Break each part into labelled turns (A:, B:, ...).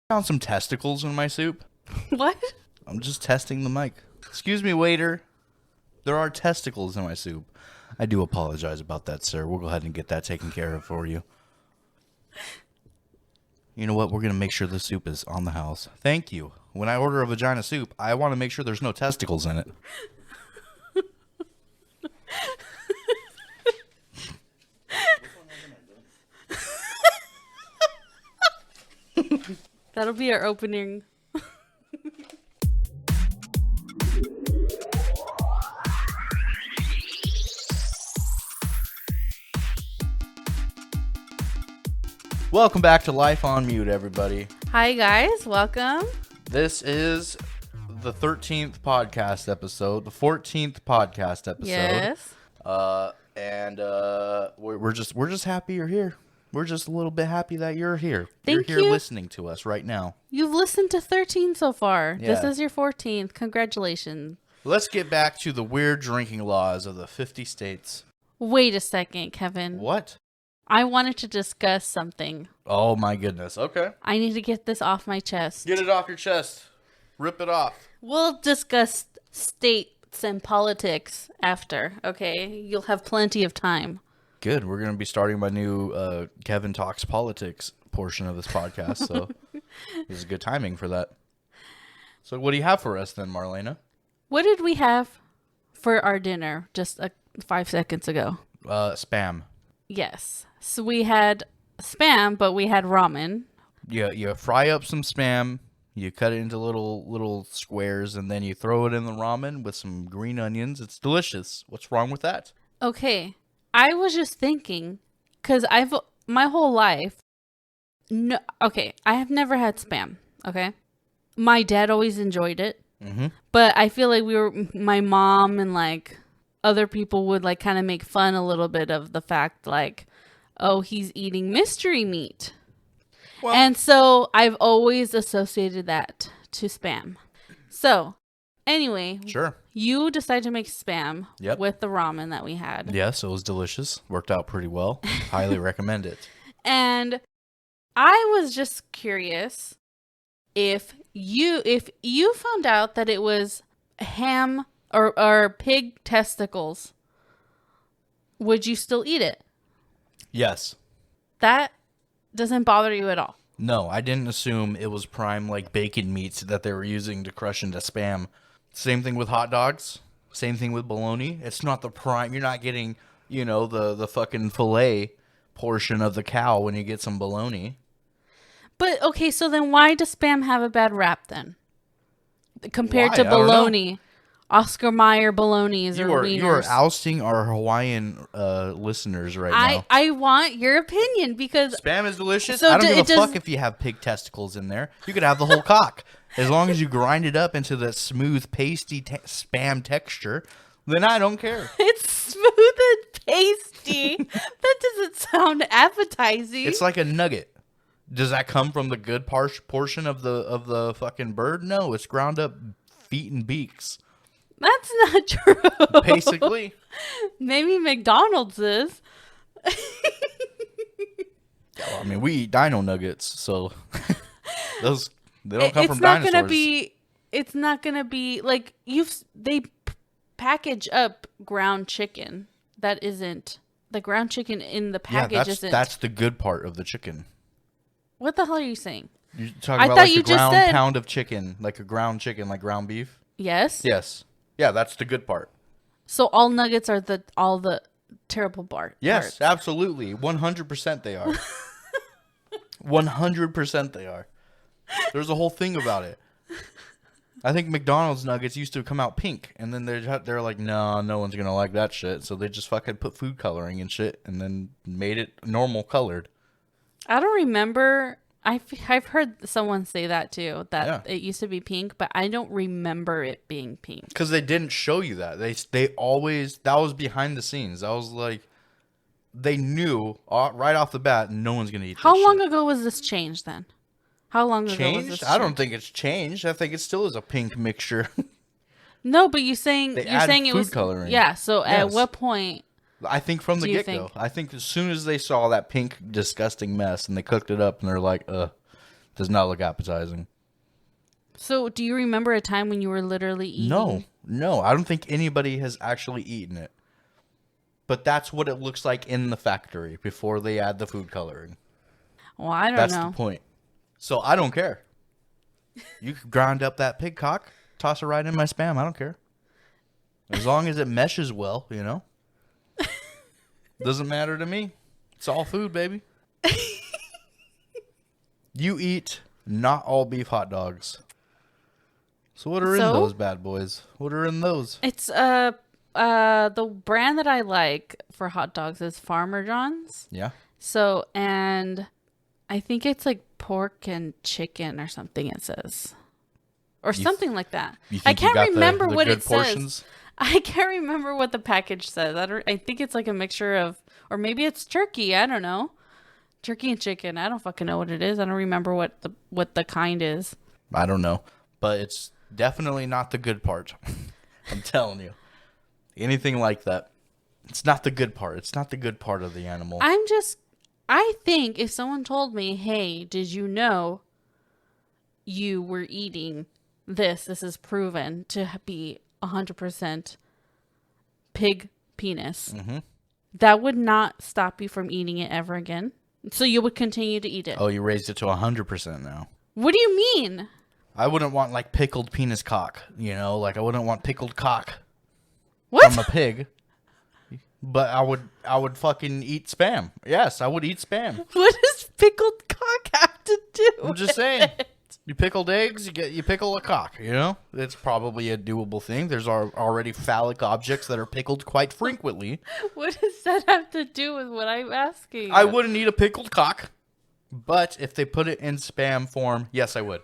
A: Found some testicles in my soup.
B: What?
A: I'm just testing the mic. Excuse me, waiter. There are testicles in my soup. I do apologize about that, sir. We'll go ahead and get that taken care of for you. You know what? We're going to make sure the soup is on the house. Thank you. When I order a vagina soup, I want to make sure there's no testicles in it.
B: That'll be our opening.
A: Welcome back to Life on Mute, everybody.
B: Hi, guys. Welcome.
A: This is the 13th podcast episode, the 14th podcast episode.
B: Yes.
A: We're just happy you're here. We're just a little bit happy that you're here.
B: Thank
A: you're here
B: you.
A: listening to us right now.
B: You've listened to 13 so far.
A: Yeah.
B: This is your 14th. Congratulations.
A: Let's get back to the weird drinking laws of the 50 states.
B: Wait a second, Kevin.
A: What?
B: I wanted to discuss something.
A: Oh my goodness. Okay.
B: I need to get this off my chest.
A: Get it off your chest. Rip it off.
B: We'll discuss states and politics after, okay? You'll have plenty of time.
A: Good. We're going to be starting my new Kevin Talks Politics portion of this podcast, so this is good timing for that. So what do you have for us then, Marlena?
B: What did we have for our dinner just 5 seconds ago?
A: Spam.
B: Yes. So we had spam, but we had ramen.
A: Yeah, you fry up some spam, you cut it into little squares, and then you throw it in the ramen with some green onions. It's delicious. What's wrong with that?
B: Okay. I was just thinking, because my whole life, I have never had spam, okay? My dad always enjoyed it, but I feel like my mom and like other people would like kind of make fun a little bit of the fact like, oh, he's eating mystery meat. Well, and so I've always associated that to spam. So anyway,
A: sure.
B: You decided to make spam
A: Yep.
B: with the ramen that we had.
A: Yes, it was delicious. Worked out pretty well. Highly recommend it.
B: And I was just curious if you found out that it was ham or pig testicles, would you still eat it?
A: Yes.
B: That doesn't bother you at all.
A: No, I didn't assume it was prime like bacon meats that they were using to crush into spam. Same thing with hot dogs. Same thing with bologna. It's not the prime. You're not getting, the fucking fillet portion of the cow when you get some bologna.
B: But, okay, so then why does spam have a bad rap then? Compared
A: Why?
B: to bologna. Oscar Mayer bolognas or wieners.
A: You are ousting our Hawaiian listeners right now.
B: I want your opinion because...
A: Spam is delicious.
B: So
A: I don't give a fuck if you have pig testicles in there. You could have the whole cock. As long as you grind it up into that smooth, pasty spam texture, then I don't care.
B: It's smooth and pasty. That doesn't sound appetizing.
A: It's like a nugget. Does that come from the good portion of the fucking bird? No, it's ground up feet and beaks.
B: That's not true.
A: Basically.
B: Maybe McDonald's is.
A: Well, I mean, we eat dino nuggets, so those they don't come from dinosaurs.
B: It's not gonna be like they package up ground chicken. That isn't the ground chicken in the package.
A: That's the good part of the chicken.
B: What the hell are you saying?
A: You're talking about like the ground pound of chicken, like a ground chicken, like ground beef.
B: Yes.
A: Yes. Yeah, that's the good part.
B: So all nuggets are all the terrible part.
A: Yes, absolutely. 100% they are. 100% they are. There's a whole thing about it. I think McDonald's nuggets used to come out pink, and then they're like, no one's gonna like that shit. So they just fucking put food coloring and shit, and then made it normal colored.
B: I don't remember. I've heard someone say that too, that it used to be pink, but I don't remember it being pink.
A: Because they didn't show you that. They always, that was behind the scenes. That was like, they knew right off the bat, no one's going to eat this
B: How long
A: shit.
B: ago was this changed then? How long ago was this changed?
A: I don't think it's changed. I think it still is a pink mixture.
B: No, but you're saying it was
A: food coloring.
B: Yeah, so at what point?
A: I think from the get-go. I think as soon as they saw that pink, disgusting mess and they cooked it up and they're like, Does not look appetizing.
B: So, do you remember a time when you were literally eating?
A: No. I don't think anybody has actually eaten it. But that's what it looks like in the factory before they add the food coloring.
B: Well, I don't know.
A: That's the point. So I don't care. You could grind up that pig cock, toss it right in my Spam. I don't care. As long as it meshes well, you know. Doesn't matter to me. It's all food, baby. You eat not all beef hot dogs. So what are in those bad boys? What are in those?
B: It's the brand that I like for hot dogs is Farmer John's.
A: Yeah.
B: So, and I think it's like pork and chicken or something it says. Or something like that. I can't remember what it says. I can't remember what the package says. I think it's like a mixture of, or maybe it's turkey. I don't know. Turkey and chicken. I don't fucking know what it is. I don't remember what the kind is.
A: I don't know. But it's definitely not the good part. I'm telling you. Anything like that. It's not the good part. It's not the good part of the animal.
B: I think if someone told me, hey, did you know you were eating this? This is proven to be 100% pig penis. Mm-hmm. That would not stop you from eating it ever again. So you would continue to eat it.
A: Oh, you raised it to 100% now.
B: What do you mean?
A: I wouldn't want like pickled penis cock, you know, like I wouldn't want pickled cock
B: from
A: a pig. But I would fucking eat Spam. Yes, I would eat Spam.
B: What does pickled cock have to do?
A: I'm just saying. You pickled eggs, you pickle a cock, you know? It's probably a doable thing. There's already phallic objects that are pickled quite frequently.
B: What does that have to do with what I'm asking?
A: I wouldn't eat a pickled cock, but if they put it in Spam form, yes, I would.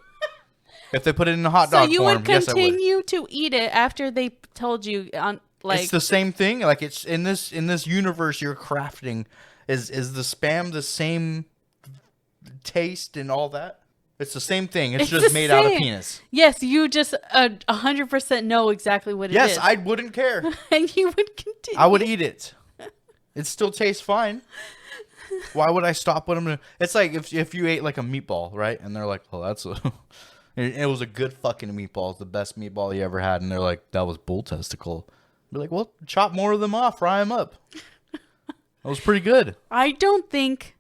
A: If they put it in a hot dog form, yes, I would.
B: So you would continue to eat it after they told you on like
A: it's the same thing. Like it's in this universe you're crafting. Is the Spam the same taste and all that? It's the same thing. It's just made out of penis.
B: Yes, you just 100% know exactly what it is.
A: Yes, I wouldn't care.
B: And you would continue.
A: I would eat it. It still tastes fine. Why would I stop what I'm doing? It's like if you ate like a meatball, right? And they're like, oh, that's a... it was a good fucking meatball. It's the best meatball you ever had. And they're like, that was bull testicle. Be like, well, chop more of them off. Fry them up. That was pretty good.
B: I don't think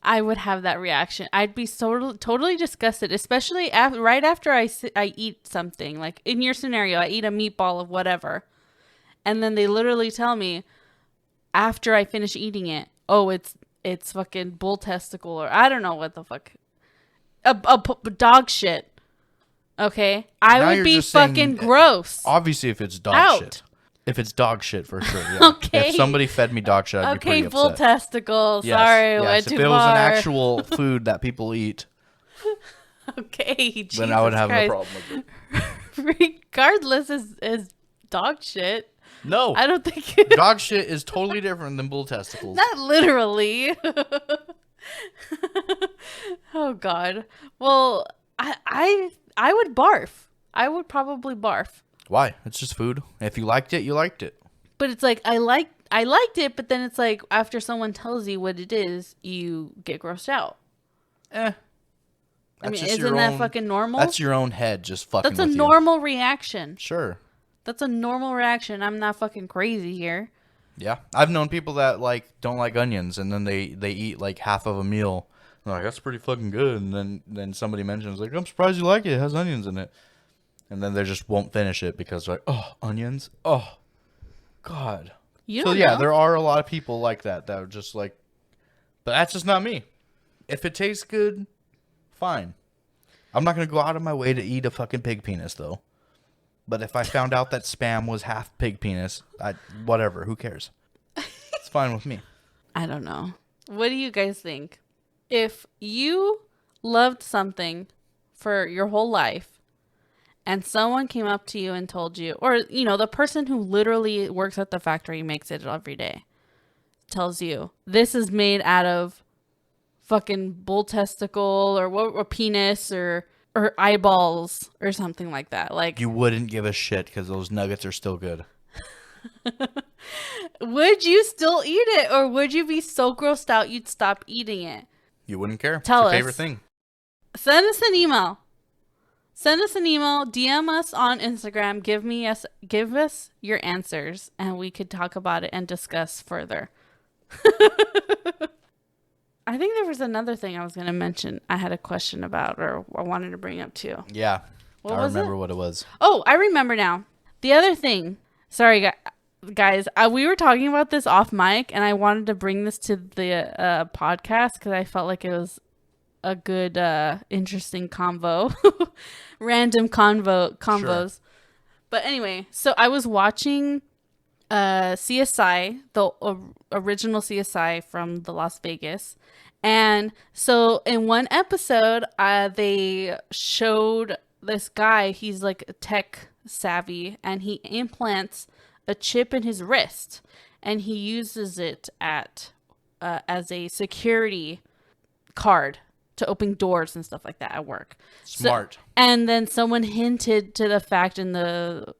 B: I would have that reaction. I'd be totally disgusted, especially right after I eat something. Like in your scenario, I eat a meatball of whatever. And then they literally tell me after I finish eating it, oh, it's fucking bull testicle or I don't know what the fuck. A dog shit. Okay? I would be fucking gross.
A: Obviously, if it's dog shit. If it's dog shit, for sure. Yeah.
B: Okay.
A: If somebody fed me dog shit, I'd be pretty upset.
B: Bull testicle. Yes, sorry, went too far.
A: If it was an actual food that people eat,
B: okay,
A: then I would have no problem with
B: it. Regardless, is dog shit.
A: No,
B: I don't think
A: dog shit is totally different than bull testicles.
B: Not literally. Oh God. Well, I would barf. I would probably barf.
A: Why? It's just food. If you liked it, you liked it.
B: But it's like I liked it, but then it's like after someone tells you what it is, you get grossed out. I mean, isn't that fucking normal?
A: That's your own head just fucking with you.
B: That's a normal reaction.
A: Sure.
B: That's a normal reaction. I'm not fucking crazy here.
A: Yeah. I've known people that like don't like onions and then they eat like half of a meal. They're like, that's pretty fucking good. And then somebody mentions like, I'm surprised you like it. It has onions in it. And then they just won't finish it because they're like, oh, onions? Oh, God. So, yeah, there are a lot of people like that are just like, but that's just not me. If it tastes good, fine. I'm not going to go out of my way to eat a fucking pig penis, though. But if I found out that Spam was half pig penis, whatever, who cares? It's fine with me.
B: I don't know. What do you guys think? If you loved something for your whole life, and someone came up to you and told you, or, you know, the person who literally works at the factory makes it every day, tells you, this is made out of fucking bull testicle or penis or eyeballs or something like that. Like,
A: you wouldn't give a shit because those nuggets are still good.
B: Would you still eat it, or would you be so grossed out you'd stop eating it?
A: You wouldn't care.
B: Tell
A: it's
B: us.
A: your favorite thing.
B: Send us an email. Send us an email, DM us on Instagram, give us your answers, and we could talk about it and discuss further. I think there was another thing I was going to mention. I had a question about, or I wanted to bring up too.
A: Yeah.
B: What
A: I
B: was
A: remember
B: it?
A: what it was.
B: Oh, I remember now. The other thing. Sorry, guys. We were talking about this off mic, and I wanted to bring this to the podcast because I felt like it was a good, interesting convo. Random convos. Sure. But anyway, so I was watching CSI, the original CSI from the Las Vegas. And so in one episode, they showed this guy, he's like tech savvy, and he implants a chip in his wrist, and he uses it as a security card to open doors and stuff like that at work.
A: Smart.
B: So, and then someone hinted to the fact in the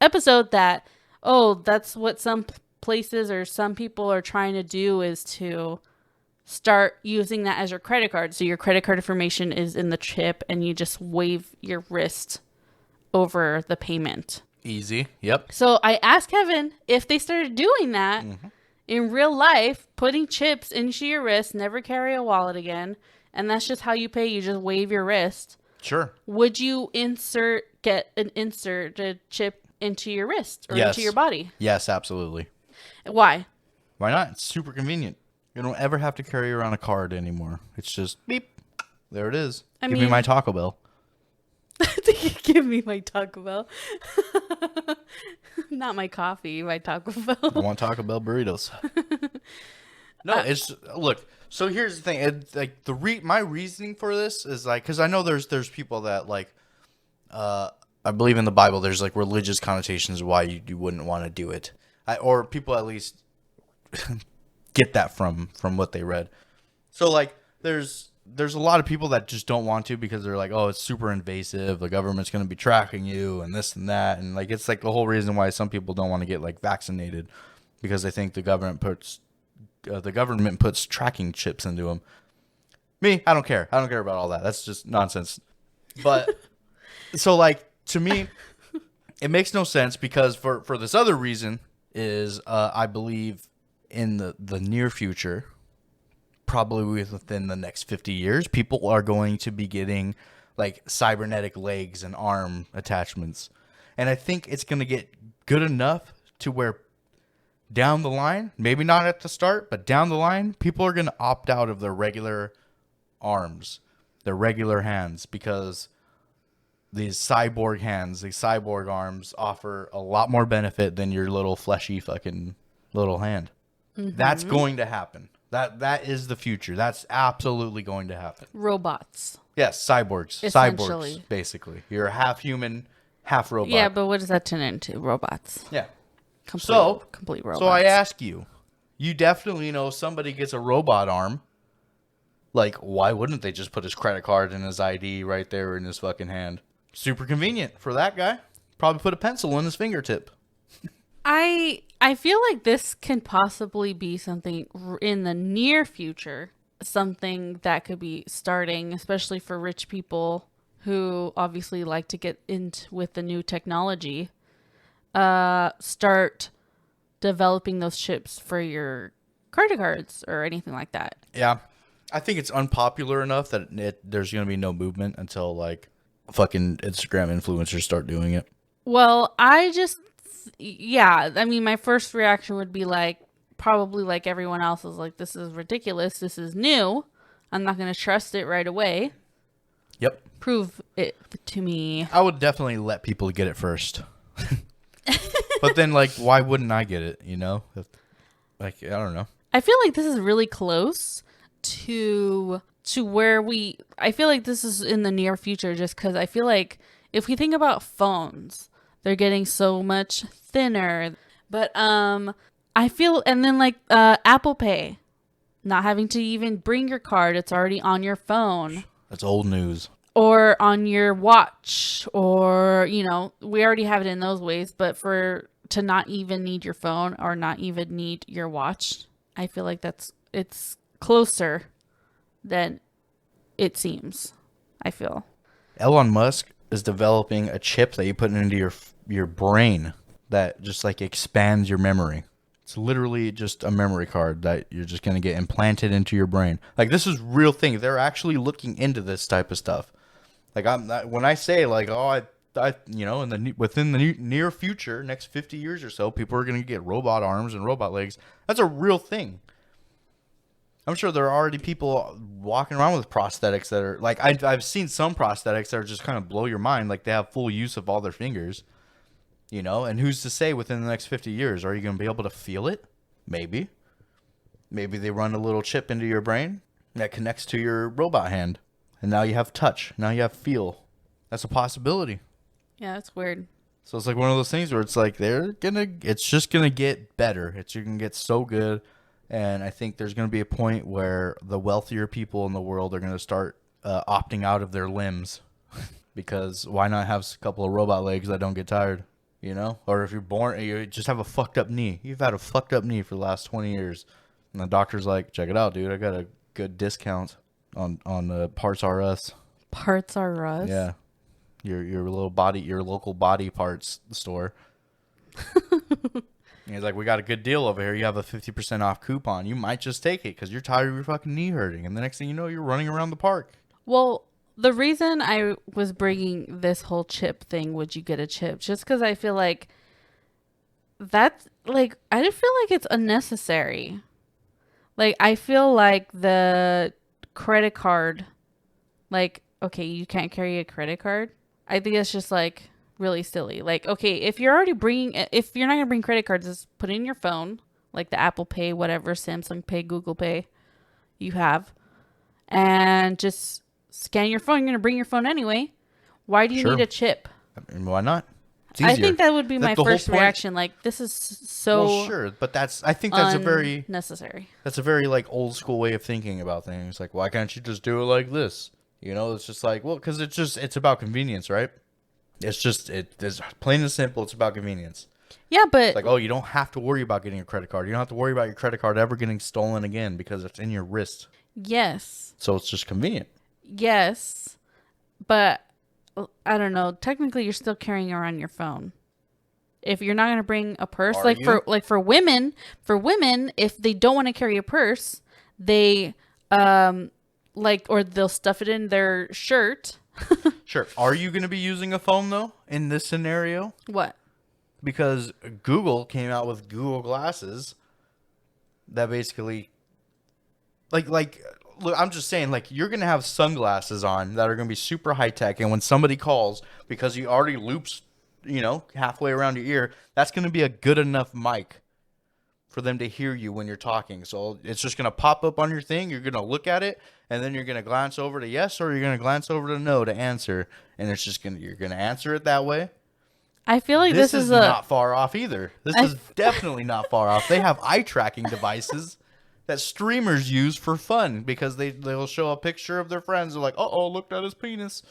B: episode that, oh, that's what some places or some people are trying to do, is to start using that as your credit card. So your credit card information is in the chip, and you just wave your wrist over the payment.
A: Easy. Yep.
B: So I asked Kevin if they started doing that in real life, putting chips into your wrist, never carry a wallet again, and that's just how you pay. You just wave your wrist.
A: Sure.
B: Would you get an inserted chip into your wrist or into your body?
A: Yes, absolutely.
B: Why?
A: Why not? It's super convenient. You don't ever have to carry around a card anymore. It's just beep. There it is. Give me my Taco Bell.
B: Give me my Taco Bell. Not my coffee, my Taco Bell.
A: I want Taco Bell burritos. No, it's look. So here's the thing. Like my reasoning for this is like, because I know there's people that like, I believe in the Bible. There's like religious connotations of why you wouldn't want to do it, or people at least get that from what they read. So like there's a lot of people that just don't want to because they're like, oh, it's super invasive. The government's going to be tracking you and this and that. And like, it's like the whole reason why some people don't want to get like vaccinated, because they think the government puts tracking chips into them. Me, I don't care. I don't care about all that. That's just nonsense. But so like, to me, it makes no sense because for this other reason is, I believe in the near future, probably within the next 50 years, people are going to be getting like cybernetic legs and arm attachments. And I think it's going to get good enough to where down the line, maybe not at the start, but down the line, people are going to opt out of their regular arms, their regular hands, because these cyborg hands, these cyborg arms offer a lot more benefit than your little fleshy fucking little hand. Mm-hmm. That's going to happen. That is the future. That's absolutely going to happen.
B: Robots.
A: Yes, cyborgs. Cyborgs, basically. You're half human, half robot.
B: Yeah, but what does that turn into? Robots.
A: Yeah.
B: Complete robots.
A: So I ask you, you definitely know somebody gets a robot arm. Like, why wouldn't they just put his credit card and his ID right there in his fucking hand? Super convenient for that guy. Probably put a pencil in his fingertip.
B: I feel like this can possibly be something in the near future, something that could be starting, especially for rich people who obviously like to get into with the new technology. Start developing those chips for your credit cards or anything like that.
A: Yeah, I think it's unpopular enough that there's going to be no movement until like fucking Instagram influencers start doing it.
B: Well, I mean, my first reaction would be like, probably like everyone else is like, this is ridiculous. This is new. I'm not going to trust it right away.
A: Yep.
B: Prove it to me.
A: I would definitely let people get it first. But then, like, why wouldn't I get it, you know? Like, I don't know.
B: I feel like this is really close to where I feel like this is in the near future, just because I feel like if we think about phones, they're getting so much thinner. But I feel, and then like Apple Pay, not having to even bring your card, it's already on your phone.
A: That's old news.
B: Or on your watch, or, you know, we already have it in those ways, but to not even need your phone or not even need your watch, I feel like it's closer than It seems. I feel.
A: Elon Musk is developing a chip that you put into your brain that just like expands your memory. It's literally just a memory card that you're just going to get implanted into your brain. Like, this is real thing. They're actually looking into this type of stuff. Like, when I say like, oh, within the near future, next 50 years or so, people are going to get robot arms and robot legs. That's a real thing. I'm sure there are already people walking around with prosthetics that are like, I've seen some prosthetics that are just kind of blow your mind. Like, they have full use of all their fingers, and who's to say within the next 50 years, are you going to be able to feel it? Maybe they run a little chip into your brain that connects to your robot hand. And now you have touch. Now you have feel. That's a possibility.
B: Yeah, that's weird.
A: So it's like one of those things where it's like it's just going to get better. You're going to get so good. And I think there's going to be a point where the wealthier people in the world are going to start opting out of their limbs. Because why not have a couple of robot legs that don't get tired, Or if you're born, you just have a fucked up knee. You've had a fucked up knee for the last 20 years. And the doctor's like, check it out, dude. I got a good discount on Parts R Us.
B: Parts R Us?
A: Yeah. Your local body parts store. And he's like, we got a good deal over here. You have a 50% off coupon. You might just take it because you're tired of your fucking knee hurting. And the next thing you know, you're running around the park.
B: Well, the reason I was bringing this whole chip thing, would you get a chip? Just because I feel like that's like, I just feel like it's unnecessary. Like, I feel like the credit card, like, okay, you can't carry a credit card. I think it's just like really silly. Like, okay, if you're not going to bring credit cards, just put it in your phone, like the Apple Pay, whatever, Samsung Pay, Google Pay you have, and just scan your phone. You're going to bring your phone anyway. Why do you need a chip?
A: I mean, why not?
B: I think that would be my first reaction. Like, this is so
A: well, sure, but I think that's a very
B: necessary.
A: That's a very like old school way of thinking about things. Like, why can't you just do it like this? It's just like, well, because it's about convenience, right? It's plain and simple. It's about convenience.
B: Yeah, but
A: it's like, oh, you don't have to worry about getting a credit card. You don't have to worry about your credit card ever getting stolen again because it's in your wrist.
B: Yes.
A: So it's just convenient.
B: Yes, but I don't know. Technically, you're still carrying around your phone. If you're not going to bring a purse, for women, if they don't want to carry a purse, they or they'll stuff it in their shirt.
A: Sure. Are you going to be using a phone though in this scenario?
B: What?
A: Because Google came out with Google Glasses that basically like look, I'm just saying, like, you're going to have sunglasses on that are going to be super high tech, and when somebody calls, because you already loops, halfway around your ear, that's going to be a good enough mic for them to hear you when you're talking. So it's just going to pop up on your thing. You're going to look at it, and then you're going to glance over to yes, or you're going to glance over to no to answer, and you're going to answer it that way.
B: I feel like this is
A: not far off either. This is definitely not far off. They have eye tracking devices that streamers use for fun because they'll show a picture of their friends. They're like, oh, looked at his penis.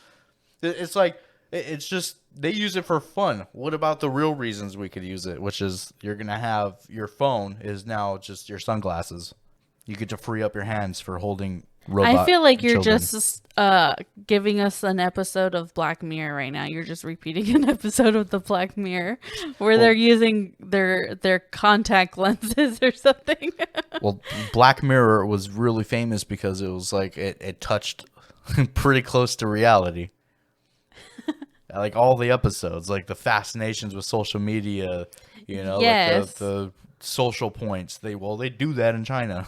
A: It's like, it's just, they use it for fun. What about the real reasons we could use it? Which is, you're going to have, your phone is now just your sunglasses. You get to free up your hands for holding robot
B: I feel like you're
A: children.
B: just giving us an episode of Black Mirror right now. You're just repeating an episode of the Black Mirror where they're using their contact lenses or something.
A: Well, Black Mirror was really famous because it was like it touched pretty close to reality. Like all the episodes, like the fascinations with social media,
B: Yes.
A: like the social points. They do that in China.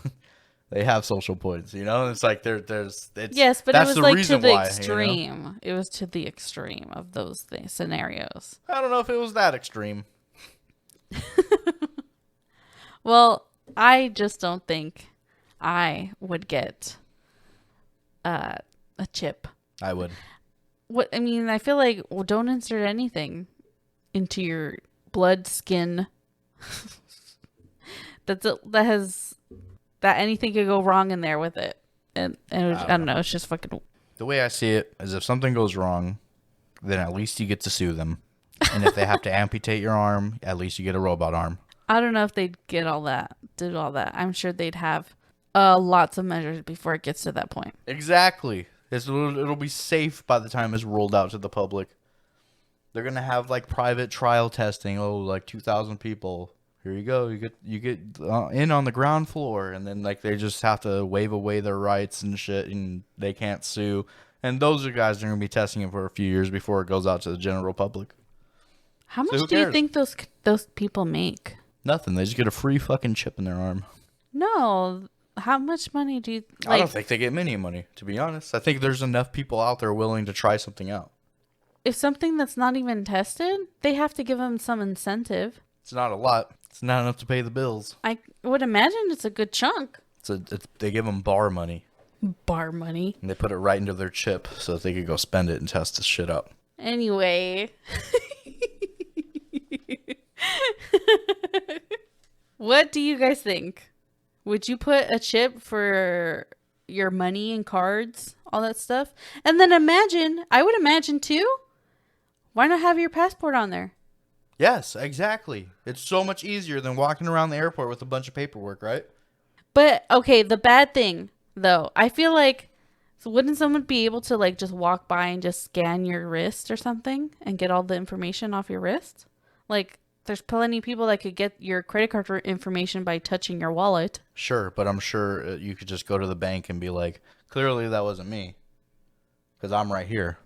A: They have social points, It's like
B: yes, but
A: that's
B: it was like
A: reason
B: to the
A: why,
B: extreme. It was to the extreme of those scenarios.
A: I don't know if it was that extreme.
B: Well, I just don't think I would get a chip.
A: I would.
B: What I mean, I feel like, well, don't insert anything into your blood, skin. That anything could go wrong in there with it, and I don't know. It's just fucking.
A: The way I see it is, if something goes wrong, then at least you get to sue them, and if they have to amputate your arm, at least you get a robot arm.
B: I don't know if they'd did all that. I'm sure they'd have lots of measures before it gets to that point.
A: Exactly. It'll be safe by the time it's rolled out to the public. They're gonna have like private trial testing. Oh, like 2,000 people. Here you go. You get in on the ground floor, and then like they just have to waive away their rights and shit, and they can't sue. And those are guys that are gonna be testing it for a few years before it goes out to the general public.
B: How much do you think those people make?
A: Nothing. They just get a free fucking chip in their arm.
B: No. How much money do you...
A: I don't think they get any money, to be honest. I think there's enough people out there willing to try something out.
B: If something that's not even tested, they have to give them some incentive.
A: It's not a lot. It's not enough to pay the bills.
B: I would imagine it's a good chunk.
A: They give them bar money.
B: Bar money.
A: And they put it right into their chip so that they could go spend it and test this shit out.
B: Anyway. What do you guys think? Would you put a chip for your money and cards, all that stuff? And then I would imagine too, why not have your passport on there?
A: Yes, exactly. It's so much easier than walking around the airport with a bunch of paperwork, right?
B: But, okay, the bad thing, though, I feel like, so wouldn't someone be able to, like, just walk by and just scan your wrist or something and get all the information off your wrist? Like, there's plenty of people that could get your credit card information by touching your wallet.
A: Sure, but I'm sure you could just go to the bank and be like, clearly that wasn't me, because I'm right here.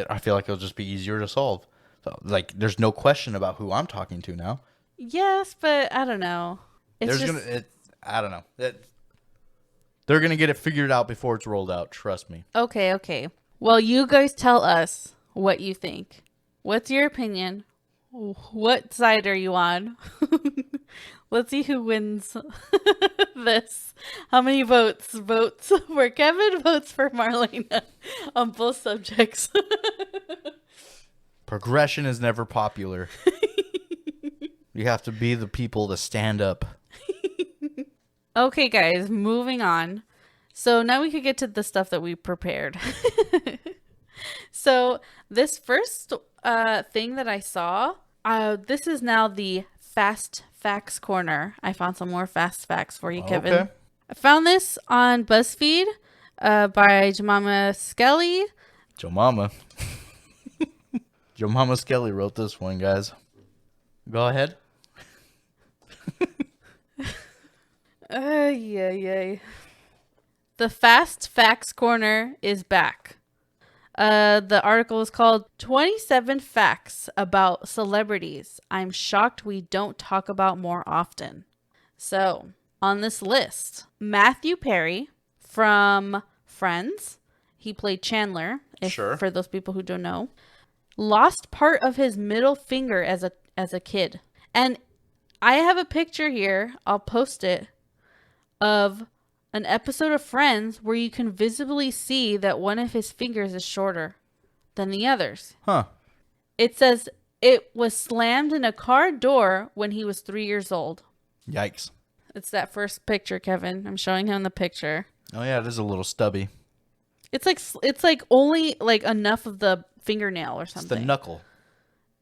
A: I feel like it'll just be easier to solve. So, like, there's no question about who I'm talking to now.
B: Yes, but I don't know.
A: I don't know. They're going to get it figured out before it's rolled out. Trust me.
B: Okay. Well, you guys tell us what you think. What's your opinion? What side are you on? Let's see who wins this. How many votes? Votes for Kevin, votes for Marlena on both subjects.
A: Progression is never popular. You have to be the people to stand up.
B: Okay, guys, moving on. So now we could get to the stuff that we prepared. So this first thing that I saw, this is now the Fast Facts Corner. I found some more fast facts for you, Kevin.
A: Okay.
B: I found this on BuzzFeed by Jemima Skelly.
A: Jemima Skelly wrote this one, guys. Go ahead.
B: Yeah. The Fast Facts Corner is back. The article is called 27 Facts About Celebrities I'm Shocked We Don't Talk About More Often. So, on this list, Matthew Perry from Friends. He played Chandler, for those people who don't know. Lost part of his middle finger as a kid. And I have a picture here, I'll post it, of an episode of Friends where you can visibly see that one of his fingers is shorter than the others.
A: Huh.
B: It says it was slammed in a car door when he was 3 years old.
A: Yikes.
B: It's that first picture, Kevin. I'm showing him the picture.
A: Oh yeah, it is a little stubby.
B: It's like only like enough of the fingernail or something.
A: It's the knuckle.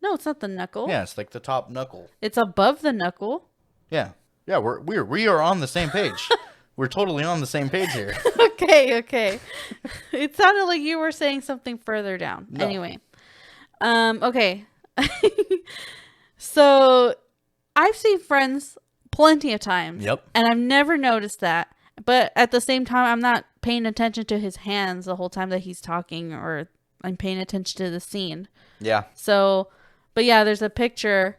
B: No, it's not the knuckle.
A: Yeah, it's like the top knuckle.
B: It's above the knuckle.
A: Yeah. Yeah, we are on the same page. We're totally on the same page here.
B: Okay. It sounded like you were saying something further down. No. Anyway. Okay. So I've seen Friends plenty of times.
A: Yep.
B: And I've never noticed that. But at the same time, I'm not paying attention to his hands the whole time that he's talking, or I'm paying attention to the scene.
A: Yeah.
B: So, but yeah, there's a picture.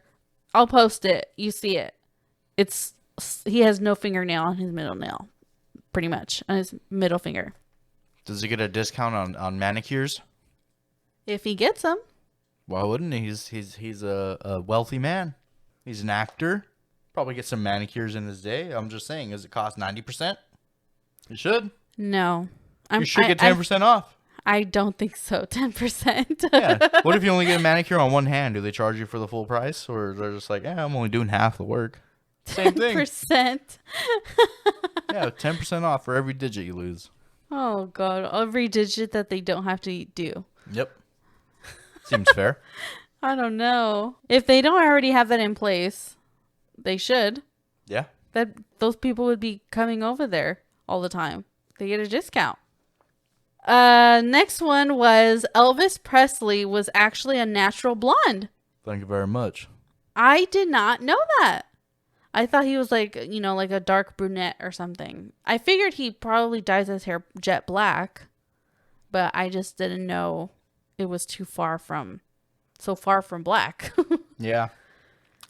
B: I'll post it. You see it. He has no fingernail on his middle nail, pretty much, on his middle finger.
A: Does he get a discount on manicures?
B: If he gets them.
A: Why wouldn't he? He's a wealthy man. He's an actor. Probably get some manicures in his day. I'm just saying, does it cost 90%? It should.
B: No.
A: You should get 10% off.
B: I don't think so. 10%.
A: Yeah. What if you only get a manicure on one hand? Do they charge you for the full price? Or they're just like, I'm only doing half the work. Same thing.
B: 10%.
A: Yeah, 10% off for every digit you lose.
B: Oh, God. Every digit that they don't have to do.
A: Yep. Seems fair.
B: I don't know. If they don't already have that in place, they should.
A: Yeah.
B: Those people would be coming over there all the time. They get a discount. Next one was Elvis Presley was actually a natural blonde.
A: Thank you very much.
B: I did not know that. I thought he was like, like a dark brunette or something. I figured he probably dyes his hair jet black, but I just didn't know it was so far from black.
A: Yeah.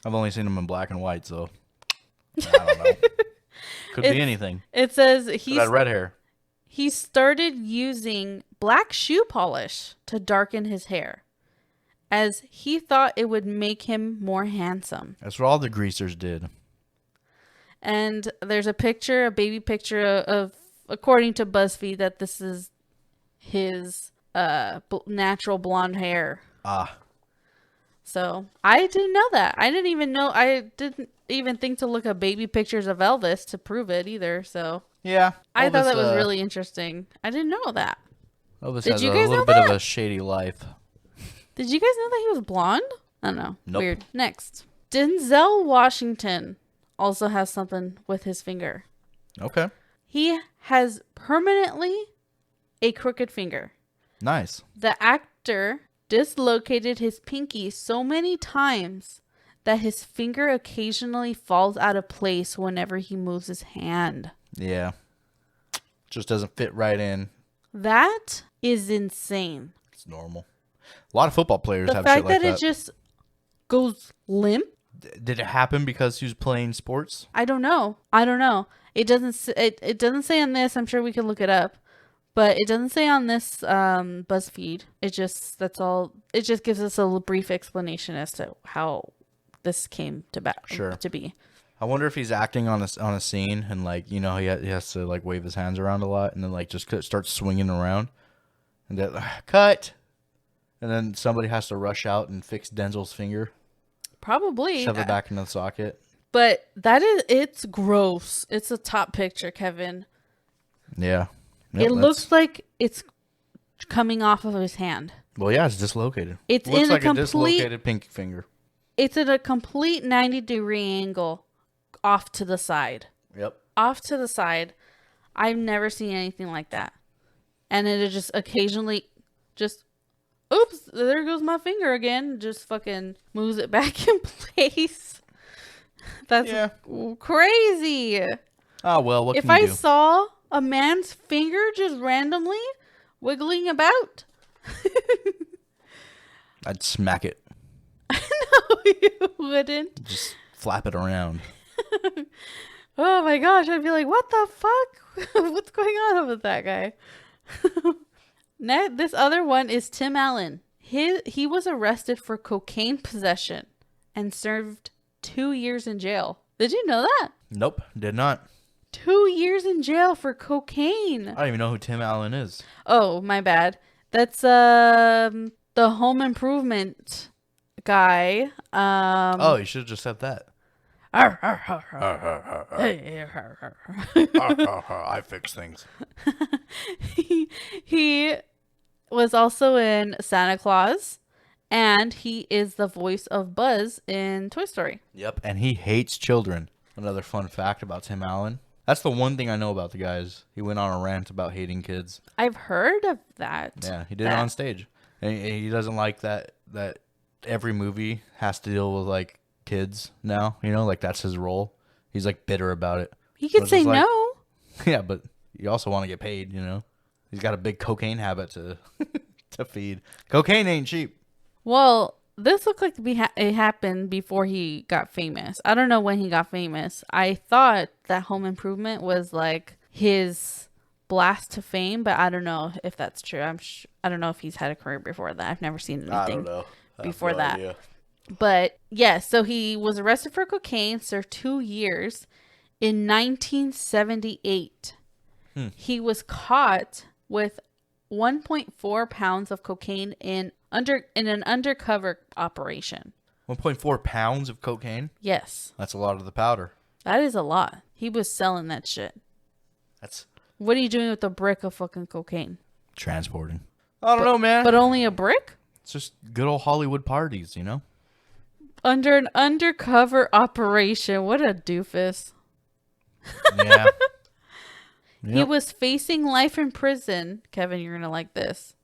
A: I've only seen him in black and white, so I don't know. Could be anything.
B: It says
A: he had red hair.
B: He started using black shoe polish to darken his hair, as he thought it would make him more handsome.
A: That's what all the greasers did.
B: And there's a baby picture of, according to BuzzFeed, that this is his natural blonde hair.
A: Ah.
B: So I didn't know that. I didn't even think to look at baby pictures of Elvis to prove it either. So
A: yeah,
B: I thought that was really interesting. I didn't know that.
A: Elvis has a little bit of a shady life.
B: Did you guys know that he was blonde? I don't know.
A: Nope.
B: Weird. Next, Denzel Washington also has something with his finger.
A: Okay.
B: He has permanently a crooked finger.
A: Nice.
B: The actor dislocated his pinky so many times that his finger occasionally falls out of place whenever he moves his hand.
A: Yeah. Just doesn't fit right in.
B: That is insane.
A: It's normal. A lot of football players have shit like that.
B: The fact that it just goes limp.
A: Did it happen because he was playing sports?
B: I don't know. It doesn't. It doesn't say on this. I'm sure we can look it up, but it doesn't say on this BuzzFeed. That's all. It just gives us a brief explanation as to how this came to be.
A: I wonder if he's acting on a scene and he has to wave his hands around a lot and then just starts swinging around and then cut, and then somebody has to rush out and fix Denzel's finger.
B: Probably.
A: Shove it back into the socket.
B: But it's gross. It's a top picture, Kevin.
A: Yeah.
B: Yep, it looks like it's coming off of his hand.
A: Well, yeah, it's dislocated.
B: It
A: looks like a dislocated pinky finger.
B: It's at a complete 90-degree angle off to the side.
A: Yep.
B: Off to the side. I've never seen anything like that. And it just occasionally oops, there goes my finger again. Just fucking moves it back in place. That's crazy.
A: Oh, well, what
B: can you do? If I saw a man's finger just randomly wiggling about,
A: I'd smack it.
B: No, you wouldn't.
A: Just flap it around.
B: Oh my gosh, I'd be like, what the fuck? What's going on with that guy? This other one is Tim Allen. He was arrested for cocaine possession and served 2 years in jail. Did you know that?
A: Nope, did not.
B: 2 years in jail for cocaine.
A: I don't even know who Tim Allen is.
B: Oh, my bad. That's the Home Improvement guy.
A: Oh, you should have just said that. I fix things.
B: He was also in Santa Claus, and he is the voice of Buzz in Toy Story.
A: Yep, and he hates children. Another fun fact about Tim Allen. That's the one thing I know about the guys. He went on a rant about hating kids.
B: I've heard of that.
A: Yeah, he did it on stage. And he doesn't like that every movie has to deal with kids now. That's his role. He's bitter about it.
B: He could say no.
A: Yeah, but you also want to get paid, He's got a big cocaine habit to feed. Cocaine ain't cheap.
B: Well, this looked like it happened before he got famous. I don't know when he got famous. I thought that Home Improvement was his blast to fame, but I don't know if that's true. I don't know if he's had a career before that. I've never seen anything
A: I don't know.
B: before that. Idea. But yeah, so he was arrested for cocaine, served 2 years. In 1978, he was caught with 1.4 pounds of cocaine in an undercover operation.
A: 1.4 pounds of cocaine?
B: Yes.
A: That's a lot of the powder.
B: That is a lot. He was selling that shit. What are you doing with a brick of fucking cocaine?
A: Transporting. I don't know, man.
B: But only a brick?
A: It's just good old Hollywood parties,
B: Under an undercover operation. What a doofus.
A: Yeah.
B: He was facing life in prison. Kevin, you're going to like this.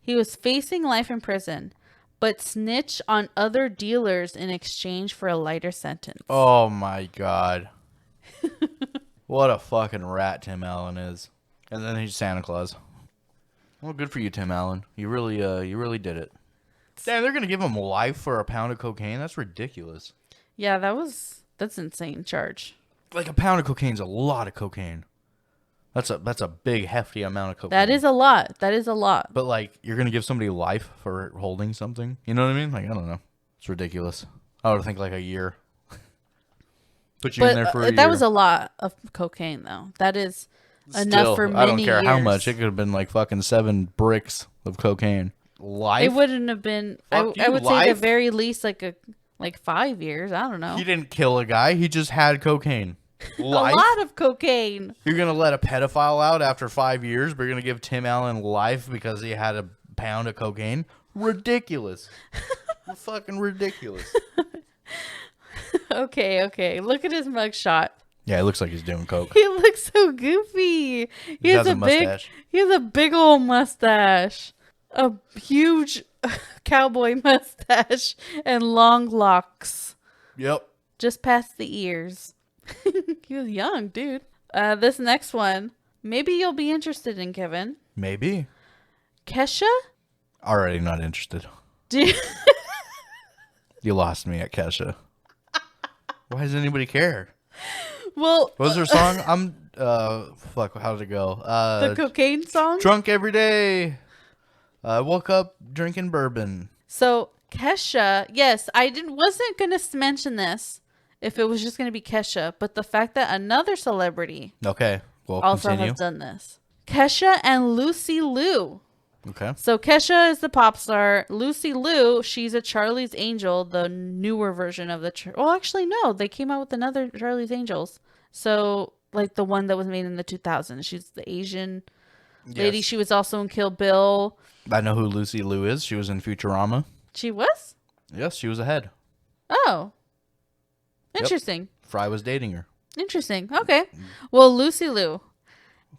B: He was facing life in prison, but snitched on other dealers in exchange for a lighter sentence.
A: Oh, my God. What a fucking rat Tim Allen is. And then he's Santa Claus. Well, good for you, Tim Allen. You really did it. Damn, they're going to give him life for a pound of cocaine? That's ridiculous.
B: Yeah, that's insane charge.
A: Like, a pound of cocaine's a lot of cocaine. That's a big, hefty amount of cocaine.
B: That is a lot.
A: But, like, you're going to give somebody life for holding something? You know what I mean? Like, I don't know. It's ridiculous. I would think, like, a year. Put you in there for a year.
B: That was a lot of cocaine, though. That is enough for many years. I don't care
A: how much. It could have been, like, fucking 7 bricks of cocaine. Life?
B: It wouldn't have been... I would say at the very least, like 5 years. I don't know.
A: He didn't kill a guy. He just had cocaine.
B: Life? A lot of cocaine.
A: You're going to let a pedophile out after 5 years, but you're going to give Tim Allen life because he had a pound of cocaine? Ridiculous. Fucking ridiculous.
B: Okay. Look at his mugshot.
A: Yeah, it looks like he's doing coke.
B: He looks so goofy. He has a mustache. He has a big old mustache. A huge cowboy mustache and long locks.
A: Yep.
B: Just past the ears. He was young, dude. This next one, maybe you'll be interested in, Kevin.
A: Maybe.
B: Kesha?
A: Already not interested. You lost me at Kesha. Why does anybody care?
B: Well,
A: what was her song? How did it go?
B: The cocaine song?
A: Drunk every day. I woke up drinking bourbon.
B: So Kesha, yes, wasn't gonna mention this if it was just gonna be Kesha, but the fact that another celebrity,
A: also
B: has done this. Kesha and Lucy Lou.
A: Okay.
B: So Kesha is the pop star. Lucy Lou, she's a Charlie's Angel, the newer version of the. Well, actually, no, they came out with another Charlie's Angels. So like the one that was made in the 2000s. She's the Asian lady. Yes. She was also in Kill Bill.
A: I know who Lucy Lou is. She was in Futurama.
B: She was?
A: Yes, she was ahead.
B: Oh. Interesting.
A: Yep. Fry was dating her.
B: Interesting. Okay. Well, Lucy Lou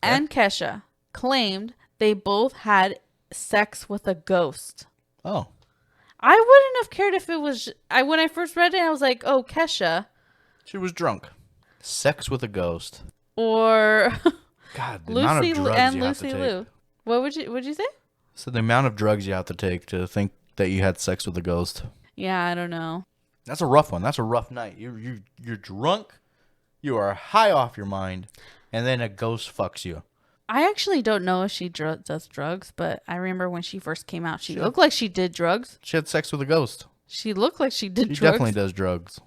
B: and Kesha claimed they both had sex with a ghost.
A: Oh.
B: I wouldn't have cared if it was... when I first read it, I was like, oh, Kesha.
A: She was drunk. Sex with a ghost.
B: Or...
A: God, the amount of drugs and you have to take. Lou.
B: What would you say?
A: So the amount of drugs you have to take to think that you had sex with a ghost.
B: Yeah, I don't know.
A: That's a rough one. That's a rough night. You're drunk. You are high off your mind. And then a ghost fucks you.
B: I actually don't know if she does drugs, but I remember when she first came out, she looked like she did drugs.
A: She had sex with a ghost.
B: She looked like she did drugs.
A: She definitely does drugs.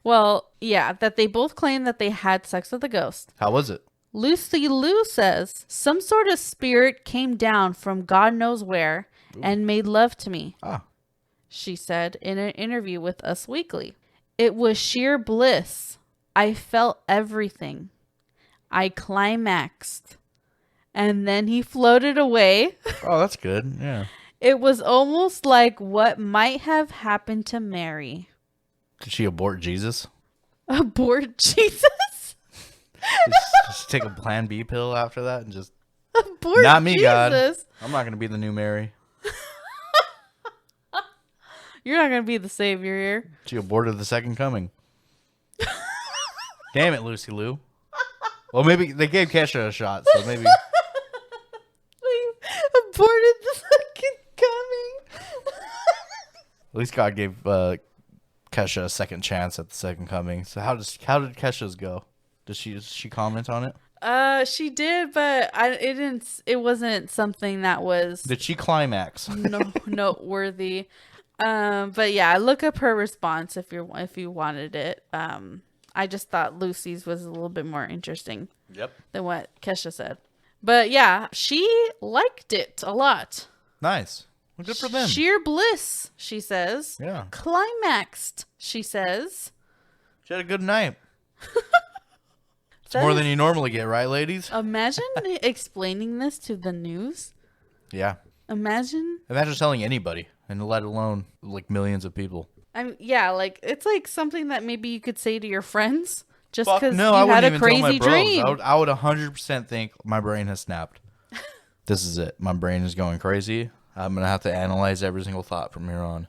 B: Well, yeah, that they both claim that they had sex with a ghost.
A: How was it?
B: Lucy Lou says, some sort of spirit came down from God knows where and made love to me. She said in an interview with Us Weekly. It was sheer bliss. I felt everything. I climaxed. And then he floated away.
A: Oh, that's good. Yeah.
B: It was almost like what might have happened to Mary.
A: Did she abort Jesus?
B: Abort Jesus?
A: just take a Plan B pill after that and just...
B: Abort
A: not me,
B: Jesus.
A: God. I'm not going to be the new Mary.
B: You're not going to be the savior here.
A: She aborted the second coming. Damn it, Lucy Lou. Well, maybe they gave Kesha a shot, so maybe...
B: We aborted the second coming.
A: At least God gave Kesha a second chance at the second coming. So how did Kesha's go? Did she comment on it?
B: She did, but it wasn't something that was...
A: Did she climax?
B: Noteworthy. But yeah, look up her response if you wanted it. I just thought Lucy's was a little bit more interesting than what Kesha said. But yeah, she liked it a lot.
A: Nice. Well, good for them.
B: Sheer bliss, she says.
A: Yeah.
B: Climaxed, she says.
A: She had a good night. It's more than you normally get, right, ladies?
B: Imagine explaining this to the news.
A: Yeah.
B: Imagine
A: telling anybody, and let alone like millions of people.
B: Yeah, like it's like something that maybe you could say to your friends Just
A: Fuck
B: because
A: no,
B: you
A: I
B: had
A: wouldn't
B: a
A: even tell my
B: crazy
A: bros.
B: dream.
A: I would 100% think my brain has snapped. This is it. My brain is going crazy. I'm going to have to analyze every single thought from here on.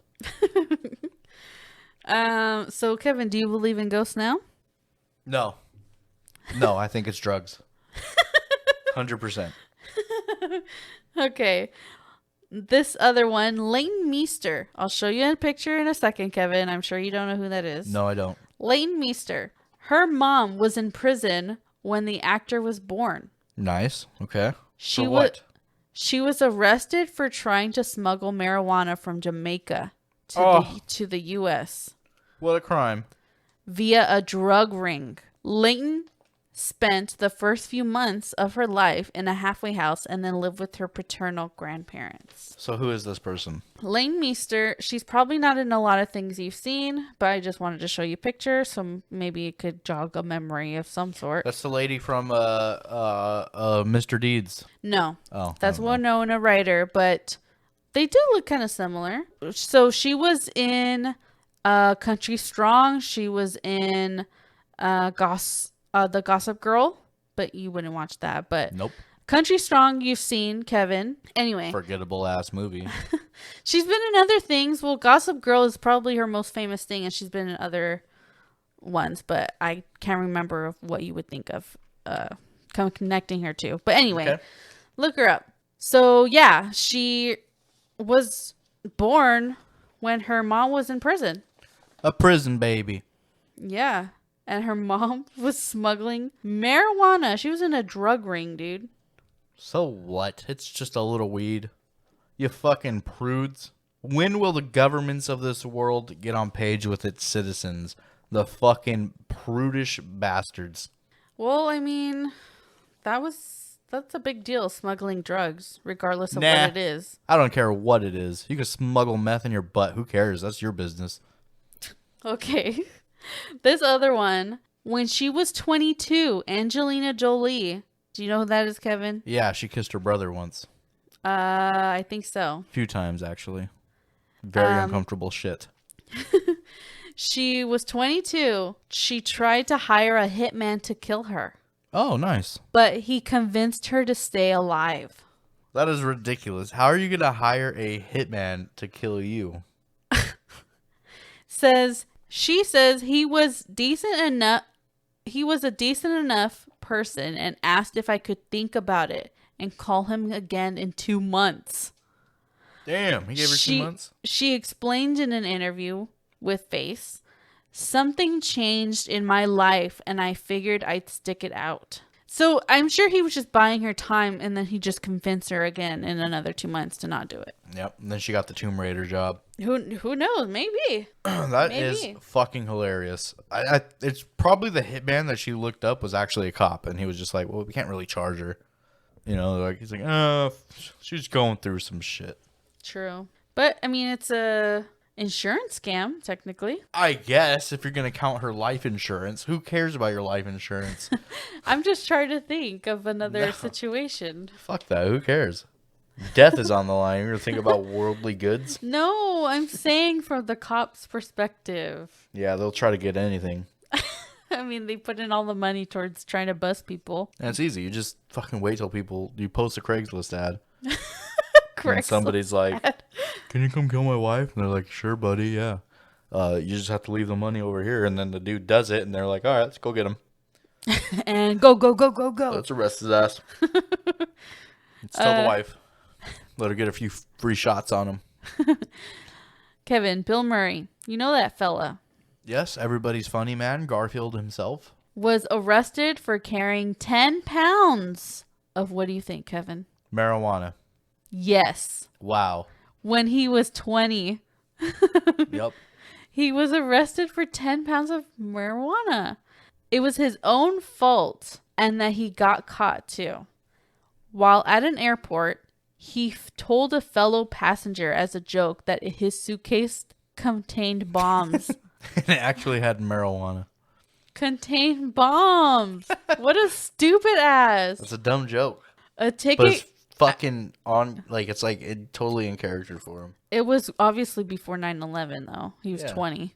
B: So Kevin, do you believe in ghosts now?
A: No. No, I think it's drugs. 100%.
B: Okay. This other one, Leighton Meester. I'll show you a picture in a second, Kevin. I'm sure you don't know who that is.
A: No, I don't.
B: Leighton Meester. Her mom was in prison when the actor was born.
A: Nice. Okay.
B: She
A: For what?
B: She was arrested for trying to smuggle marijuana from Jamaica to the U.S.
A: What a crime.
B: via a drug ring. Leighton spent the first few months of her life in a halfway house and then lived with her paternal grandparents.
A: So who is this person?
B: Leighton Meester, she's probably not in a lot of things you've seen, but I just wanted to show you pictures, so maybe it could jog a memory of some sort.
A: That's the lady from Mr. Deeds.
B: No.
A: Oh.
B: That's Winona Ryder, but they do look kind of similar. So she was in Country Strong. She was in the Gossip Girl, but you wouldn't watch that. But
A: Nope.
B: Country Strong, you've seen, Kevin. Anyway,
A: Forgettable ass movie.
B: she's been in other things. Well, Gossip Girl is probably her most famous thing, and she's been in other ones, but I can't remember what you would think of connecting her to. But anyway,
A: Okay.
B: Look her up. So yeah, she was born when her mom was in prison.
A: A prison baby.
B: Yeah. And her mom was smuggling marijuana. She was in a drug ring, dude.
A: So what? It's just a little weed. You fucking prudes. When will the governments of this world get on page with its citizens? The fucking prudish bastards.
B: Well, I mean, that's a big deal, smuggling drugs, regardless of what it is.
A: I don't care what it is. You can smuggle meth in your butt. Who cares? That's your business.
B: Okay. This other one, when she was 22, Angelina Jolie. Do you know who that is, Kevin?
A: Yeah, she kissed her brother once.
B: I think so.
A: A few times, actually. Very uncomfortable shit.
B: She was 22. She tried to hire a hitman to kill her,
A: Oh, nice.
B: but he convinced her to stay alive.
A: That is ridiculous. How are you going to hire a hitman to kill you?
B: She says he was decent enough. He was a decent enough person and asked if I could think about it and call him again in 2 months.
A: Damn, he gave her 2 months?
B: She explained in an interview with Face, something changed in my life and I figured I'd stick it out. So I'm sure he was just buying her time and then he just convinced her again in another 2 months to not do it.
A: Yep, and then she got the Tomb Raider job.
B: Who knows? Maybe.
A: That is fucking hilarious. It's probably the hitman that she looked up was actually a cop, and he was just like, well, we can't really charge her. You know, like he's like, she's going through some shit.
B: True. But, I mean, it's a insurance scam, technically.
A: I guess, if you're going to count her life insurance. Who cares about your life insurance?
B: I'm just trying to think of another situation.
A: Fuck that. Who cares? Death is on the line. You're going to think about worldly goods?
B: No, I'm saying from the cop's perspective.
A: Yeah, they'll try to get anything.
B: I mean, they put in all the money towards trying to bust people.
A: And it's easy. You just fucking wait till you post a Craigslist ad. And
B: Correct.
A: somebody's like, can you come kill my wife? And they're like, sure, buddy, yeah. You just have to leave the money over here. And then the dude does it, and they're like, all right, let's go get him.
B: And go.
A: Let's arrest his ass. Let's tell the wife. Let her get a few free shots on him.
B: Kevin, Bill Murray, you know that fella,
A: Yes, everybody's funny man, Garfield himself.
B: was arrested for carrying 10 pounds of, what do you think, Kevin?
A: Marijuana.
B: Yes.
A: Wow.
B: When he was 20.
A: Yep.
B: He was arrested for 10 pounds of marijuana. It was his own fault and that he got caught too. While at an airport, he told a fellow passenger as a joke that his suitcase contained bombs.
A: It actually had marijuana.
B: Contained bombs. What a stupid ass.
A: That's a dumb joke.
B: A ticket.
A: But it's fucking on, like, it's like totally in character for him.
B: It was obviously before 9/11 though. He was
A: Yeah.
B: 20.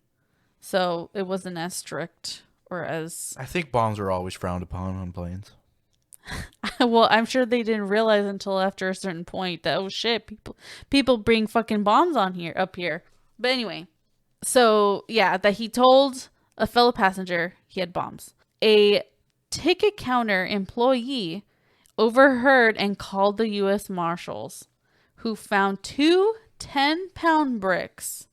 B: So it wasn't as strict or as...
A: I think bombs are always frowned upon on planes.
B: Well, I'm sure they didn't realize until after a certain point that, oh shit, people bring fucking bombs up here. But anyway, so yeah, that he told a fellow passenger he had bombs. A ticket counter employee overheard and called the U.S. Marshals, who found 2 10-pound bricks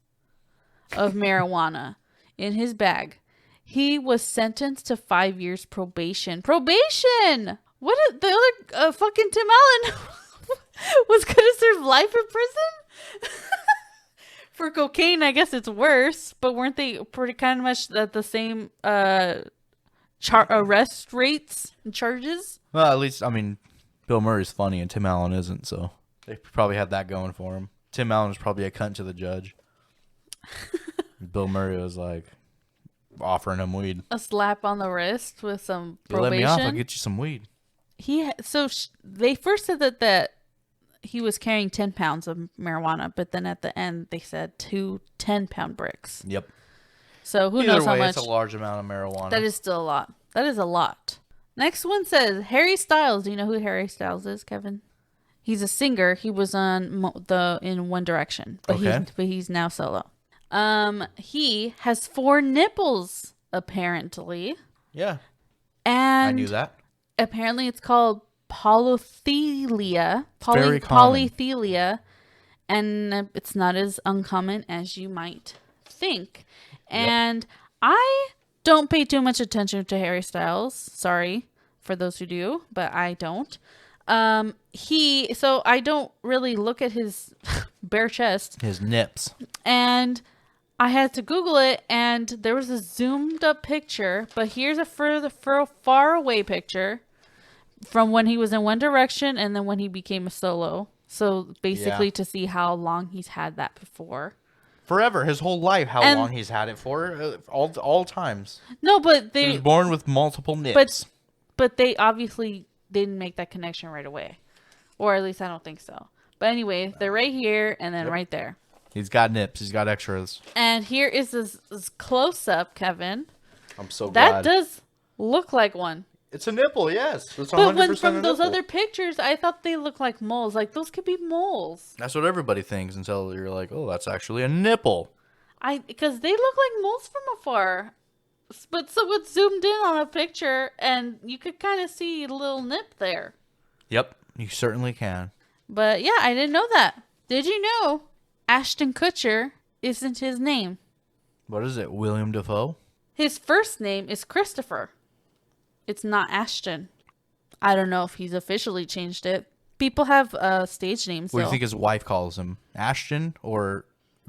B: of marijuana in his bag. He was sentenced to 5 years probation. Probation! What the other fucking Tim Allen was going to serve life in prison? For cocaine, I guess it's worse, but weren't they pretty kind of much at the same arrest rates and charges?
A: Well, at least, I mean, Bill Murray's funny and Tim Allen isn't, so they probably had that going for him. Tim Allen was probably a cunt to the judge. Bill Murray was like offering him weed.
B: A slap on the wrist with some probation.
A: Let me off, I'll get you some weed.
B: They first said that he was carrying 10 pounds of marijuana, but then at the end they said 2 10-pound bricks.
A: Yep.
B: So who knows how much?
A: It's a large amount of marijuana.
B: That is still a lot. That is a lot. Next one says Harry Styles. Do you know who Harry Styles is, Kevin? He's a singer. He was on in One Direction, but he's now solo. He has 4 nipples apparently.
A: Yeah.
B: And
A: I knew that.
B: Apparently it's called polythelia.
A: Very common.
B: Polythelia, and it's not as uncommon as you might think. And I don't pay too much attention to Harry Styles. Sorry for those who do, but I don't. So I don't really look at his bare chest.
A: His nips.
B: And I had to Google it, and there was a zoomed up picture, but here's a far away picture from when he was in One Direction and then when he became a solo. So basically to see how long he's had that before.
A: Forever, his whole life, long he's had it for, all times.
B: No, but
A: he was born with multiple nips.
B: But they obviously didn't make that connection right away. Or at least I don't think so. But anyway, they're right here and then right there.
A: He's got nips. He's got extras.
B: And here is this close-up, Kevin.
A: I'm so glad.
B: That does look like one.
A: It's a nipple, yes. It's 100%
B: but from those other pictures, I thought they looked like moles. Like, those could be moles.
A: That's what everybody thinks until you're like, oh, that's actually a nipple.
B: Because they look like moles from afar. But so it's zoomed in on a picture, and you could kind of see a little nip there.
A: Yep, you certainly can.
B: But yeah, I didn't know that. Did you know Ashton Kutcher isn't his name?
A: What is it, William Dafoe?
B: His first name is Christopher. It's not Ashton. I don't know if he's officially changed it. People have stage names.
A: What do you think his wife calls him? Ashton or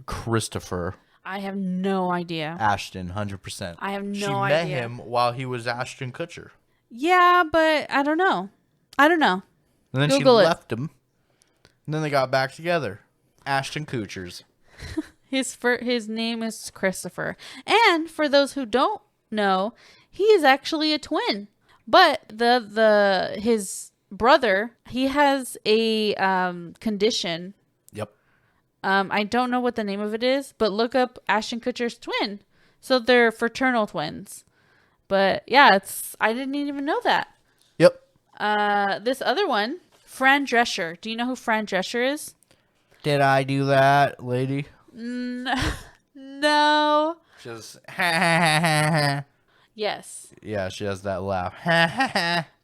A: Christopher?
B: I have no idea.
A: Ashton, 100%.
B: I have no idea.
A: She met him while he was Ashton Kutcher.
B: Yeah, but I don't know. And
A: then
B: Google
A: she left him. And then they got back together. Ashton Kutchers.
B: His name is Christopher. And for those who don't know, he is actually a twin. But his brother, he has a condition.
A: Yep.
B: I don't know what the name of it is, but look up Ashton Kutcher's twin. So they're fraternal twins. But yeah, I didn't even know that.
A: Yep.
B: This other one, Fran Drescher. Do you know who Fran Drescher is?
A: Did I do that, lady?
B: No.
A: Just
B: Yes.
A: Yeah, she has that laugh.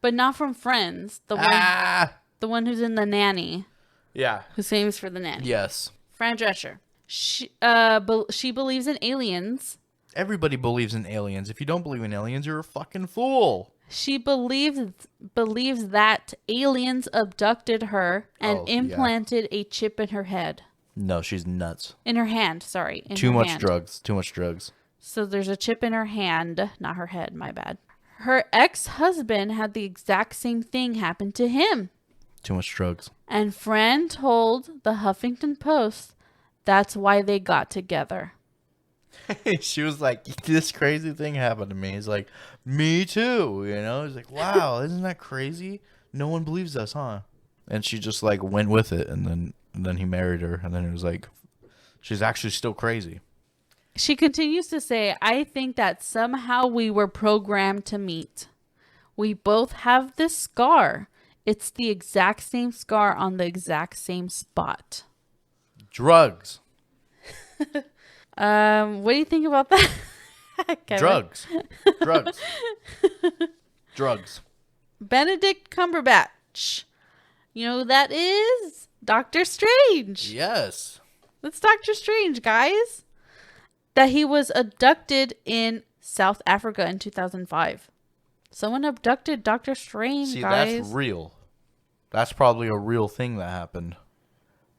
B: But not from Friends. The one who's in The Nanny.
A: Yeah.
B: Who's famous for The Nanny.
A: Yes.
B: Fran Drescher. She believes in aliens.
A: Everybody believes in aliens. If you don't believe in aliens, you're a fucking fool.
B: She believes that aliens abducted her and implanted a chip in her head.
A: No, she's nuts.
B: In her hand, sorry.
A: Too much drugs.
B: So there's a chip in her hand, not her head, my bad. Her ex-husband had the exact same thing happen to him.
A: Too much drugs.
B: And Fran told the Huffington Post that's why they got together.
A: She was like, this crazy thing happened to me. He's like, me too. You know, he's like, wow, isn't that crazy? No one believes us, huh? And she just like went with it. And then he married her. And then it was like, she's actually still crazy.
B: She continues to say, I think that somehow we were programmed to meet. We both have this scar. It's the exact same scar on the exact same spot.
A: Drugs.
B: What do you think about that?
A: Drugs. Drugs.
B: Benedict Cumberbatch. You know who that is? Doctor Strange.
A: Yes.
B: That's Doctor Strange, guys. That he was abducted in South Africa in 2005. Someone abducted Doctor Strange,
A: See,
B: guys.
A: that's real. That's probably a real thing that happened.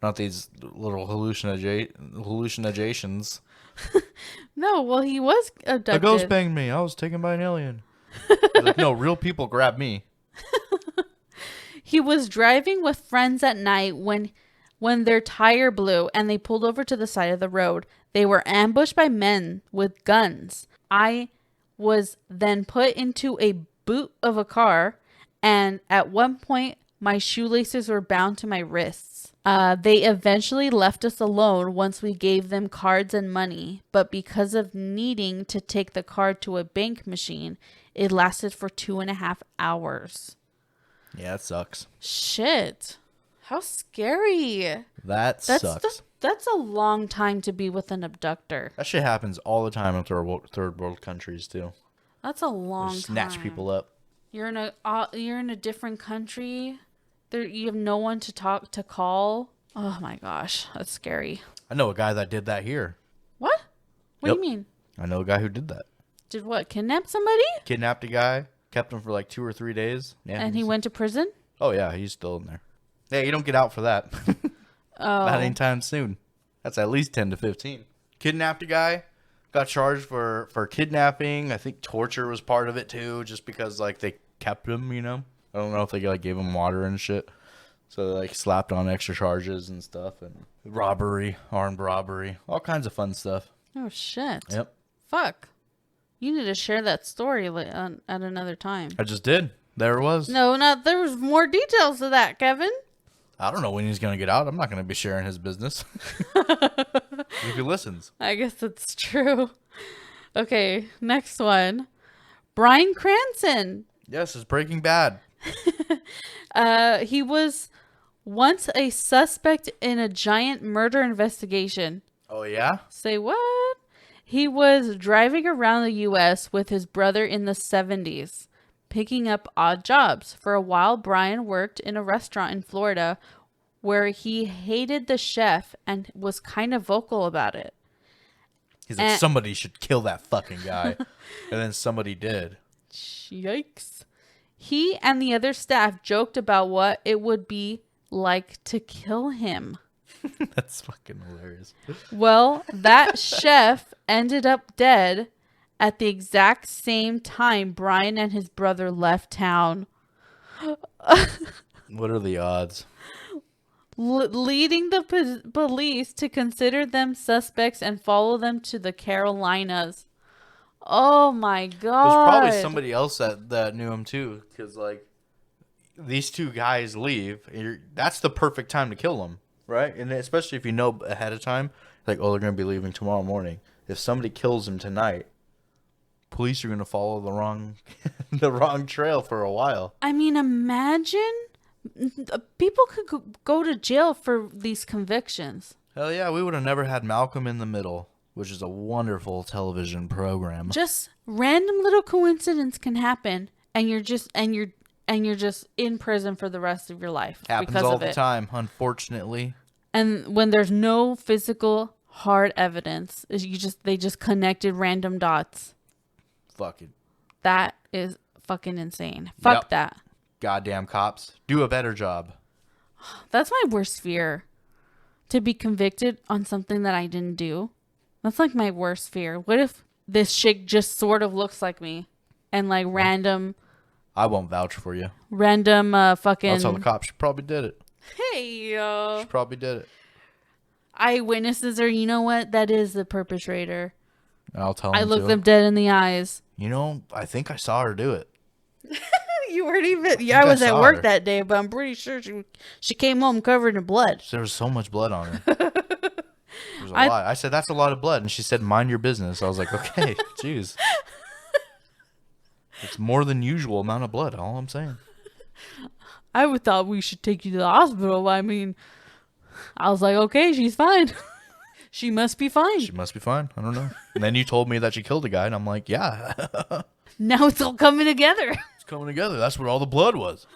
A: Not these little hallucinations.
B: No, well, he was abducted.
A: A ghost banged me. I was taken by an alien. Like, no, real people grabbed me.
B: He was driving with friends at night when their tire blew and they pulled over to the side of the road. They were ambushed by men with guns. I was then put into a boot of a car, and at one point, my shoelaces were bound to my wrists. They eventually left us alone once we gave them cards and money, but because of needing to take the card to a bank machine, it lasted for 2.5 hours.
A: Yeah, it sucks.
B: Shit. How scary.
A: That sucks.
B: That's a long time to be with an abductor.
A: That shit happens all the time in third world countries, too.
B: That's a long time.
A: Snatch people up.
B: You're in a different country. You have no one to call. Oh my gosh, that's scary.
A: I know a guy that did that here.
B: What? What do you mean?
A: I know a guy who did that.
B: Did what? Kidnap somebody?
A: Kidnapped a guy, kept him for like 2 or 3 days. Yeah,
B: and he went to prison?
A: Oh yeah, he's still in there. Yeah, you don't get out for that.
B: Oh.
A: Not anytime soon. That's at least 10 to 15. Kidnapped a guy. Got charged for kidnapping. I think torture was part of it too, just because like they kept him, you know. I don't know if they like gave him water and shit. So they like slapped on extra charges and stuff, and robbery, armed robbery, all kinds of fun stuff.
B: Oh shit.
A: Yep.
B: Fuck. You need to share that story at another time.
A: I just did. There it was.
B: No, there was more details to that, Kevin.
A: I don't know when he's going to get out. I'm not going to be sharing his business. If he listens.
B: I guess it's true. Okay, next one. Bryan Cranston.
A: Yes, it's Breaking Bad.
B: He was once a suspect in a giant murder investigation.
A: Oh, yeah?
B: Say what? He was driving around the U.S. with his brother in the 70s, picking up odd jobs. For a while, Bryan worked in a restaurant in Florida where he hated the chef and was kind of vocal about it.
A: He's like, somebody should kill that fucking guy. And then somebody did.
B: Yikes. He and the other staff joked about what it would be like to kill him.
A: That's fucking hilarious.
B: Well, that chef ended up dead at the exact same time Bryan and his brother left town.
A: What are the odds?
B: Leading the police to consider them suspects and follow them to the Carolinas. Oh my god.
A: There's probably somebody else that knew him too, because like these two guys leave. That's the perfect time to kill them, right? And especially if you know ahead of time, like, oh, they're going to be leaving tomorrow morning. If somebody kills him tonight, police are going to follow the wrong trail for a while.
B: I mean, imagine people could go to jail for these convictions.
A: Hell yeah, we would have never had Malcolm in the Middle, which is a wonderful television program.
B: Just random little coincidence can happen, and you're just in prison for the rest of your life.
A: Happens
B: because
A: all
B: of
A: the
B: it.
A: time, unfortunately.
B: And when there's no physical hard evidence, they just connected random dots.
A: Fucking.
B: That is fucking insane. Fuck that.
A: Goddamn cops. Do a better job.
B: That's my worst fear. To be convicted on something that I didn't do. That's like my worst fear. What if this chick just sort of looks like me? And like random...
A: I won't vouch for you.
B: Random fucking...
A: I'll tell the cops she probably did it.
B: Hey,
A: She probably did it.
B: Eyewitnesses are, you know what? That is the perpetrator.
A: I'll tell them
B: I look them dead in the eyes.
A: You know, I think I saw her do it.
B: You weren't even... Yeah, I was at work that day, but I'm pretty sure she came home covered in blood.
A: There was so much blood on her. There was was a lot. I said, that's a lot of blood. And she said, mind your business. I was like, okay, jeez. It's more than usual amount of blood, all I'm saying.
B: I would thought we should take you to the hospital. I mean, I was like, okay, she's fine. She must be fine.
A: She must be fine. I don't know. And then you told me that she killed a guy, and I'm like, yeah.
B: Now it's all coming together.
A: It's coming together. That's what all the blood was.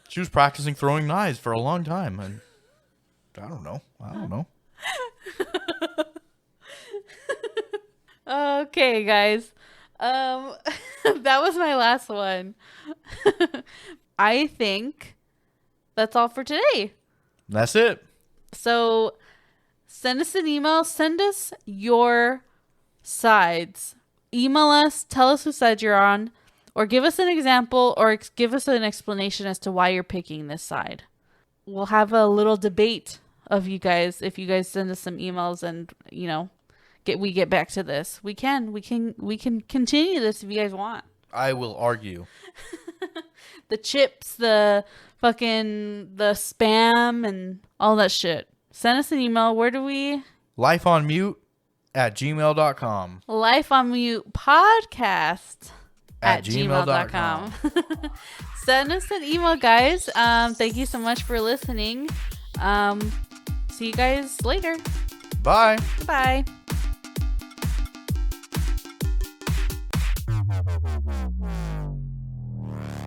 A: She was practicing throwing knives for a long time, and I don't know.
B: Okay, guys. That was my last one. I think that's all for today.
A: That's it.
B: So send us an email. Send us your sides. Email us. Tell us whose side you're on. Or give us an example or give us an explanation as to why you're picking this side. We'll have a little debate of you guys if you guys send us some emails and, you know, we get back to this. We can continue this if you guys want.
A: I will argue.
B: The chips, the spam and all that shit. Send us an email. Where do we?
A: lifeonmute@gmail.com.
B: lifeonmutepodcast@gmail.com. Send us an email, guys. Thank you so much for listening. See you guys later.
A: Bye.
B: Bye.